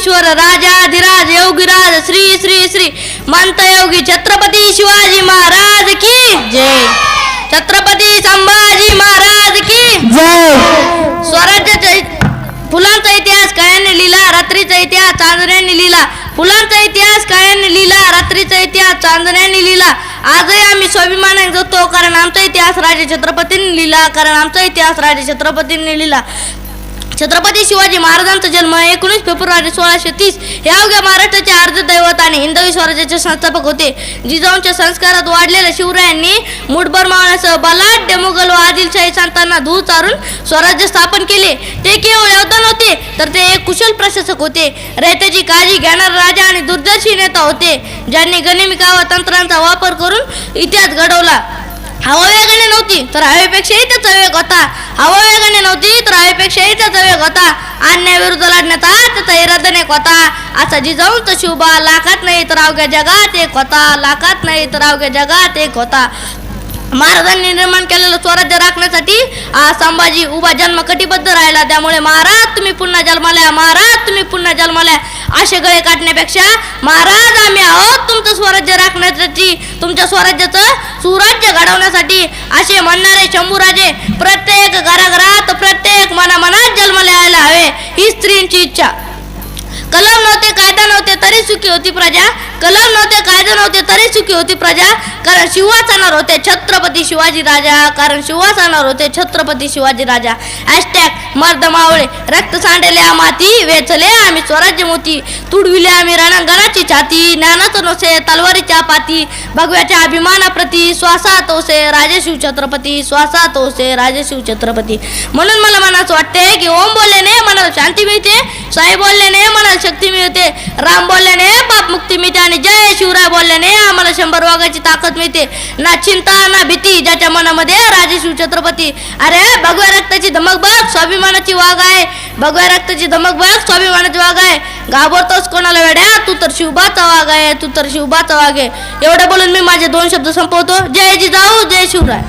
ईश्वर राजाधिराज योगीराज श्री श्री श्री मंत योगी छत्रपती शिवाजी महाराज की जय. छत्रपती संभाजी महाराज की जय. स्वराज्याचा फुलांचा इतिहास काळ्यांनी लिहिला, रात्रीचा इतिहास चांदण्याने लिहिला. फुलांचा इतिहास काळ्यांनी लिहिला, रात्रीचा इतिहास चांदण्याने लिहिला. आजही आम्ही स्वाभिमानाने जगतो कारण आमचा इतिहास राजे छत्रपतींनी लिहिला, कारण आमचा इतिहास राजे छत्रपतींनी लिहिला. छत्रपती शिवाजी महाराजांचा जन्म 19 फेब्रुवारी 1630 हे अवघ्या महाराष्ट्राचे आर्ज दैवत आणि हिंदवी स्वराज्याचे संस्थापक होते. जिजाऊंच्या संस्कारात वाढलेल्या शिवरायांनी मुठभर मावळ्यासह बलाढ्य मुघल व आदिलशाही संतांना धूळ चारून स्वराज्य स्थापन केले. ते केवळ योद्धा नव्हते तर ते एक कुशल प्रशासक होते. रयतेची काळजी घेणारा राजा आणि दूरदर्शी नेता होते, ज्यांनी गनिमिका व तंत्रांचा वापर करून इतिहास घडवला. हवा वेगाने नव्हती तर हवेपेक्षाही त्याचा वेग होता. हवा वेगाने नव्हती तर हवेपेक्षाही त्याचा वेग होता. अन्यायाविरुद्ध लढण्याचा त्याचा इरादानेक होता. असा जिजाऊंचा शिवबा लाखात नाही तर अवघ्या जगात एक होता. लाखात नाही तर अवघ्या जगात एक होता. महाराजांनी निर्माण केलेलं स्वराज्य राखण्यासाठी संभाजी उभा जन्म कटिबद्ध राहिला. त्यामुळे महाराज तुम्ही पुन्हा जन्माला, महाराज तुम्ही पुन्हा जन्माला असे गळे काढण्यापेक्षा महाराज आम्ही आहोत तुमचं स्वराज्य राखण्यासाठी, तुमच्या स्वराज्याचं सुराज्य घडवण्यासाठी असे म्हणणारे शंभूराजे प्रत्येक घराघरात प्रत्येक मनामनात जन्माला यायला हवे, ही स्त्रींची इच्छा. कलम नव्हते, कायदा नव्हते तरी सुखी होती प्रजा. कलम नव्हते, कायदा नव्हते तरी सुखी होती प्रजा. कारण शिवासनावर होते छत्रपती शिवाजी राजा. कारण शिवासनावर होते छत्रपती शिवाजी राजा. हॅशटॅग मर्द मावळे रक्त सांडले माती, वेचले आम्ही स्वराज्य मोती, तुडविले आम्ही रणांगणाची छाती, ज्ञानाचं नोसे तलवारीच्या पाती, भगव्याच्या अभिमानाप्रती श्वासात ओसे राजे शिवछत्रपती, श्वासात ओसे राजे शिवछत्रपती. म्हणून मला मनाचं वाटते की ओम बोलल्याने मनाला शांती मिळते, साई बोलल्याने मनाला शक्ती मिळते, राम बोलल्याने पाप मुक्ती मिळते आणि जय शिवराय बोलल्याने आम्हाला 100 वाघाची ताकद मिळते. ना चिंता ना भीती ज्याच्या मनामध्ये राजे शिवछत्रपती. अरे भगव्या रक्ताची धमक बघ स्वाभिमानाची वाघ आहे. भगव्या रक्ताची धमक बघ स्वाभिमानाची वाघ आहे. घाबरतोस कोणाला वेड्या, तू तर शिवबाचा वाघ आहे, तू तर शिवबाचा वाघ आहे. एवढं बोलून मी माझे 2 शब्द संपवतो. जय जिजाऊ, जय शिवराय.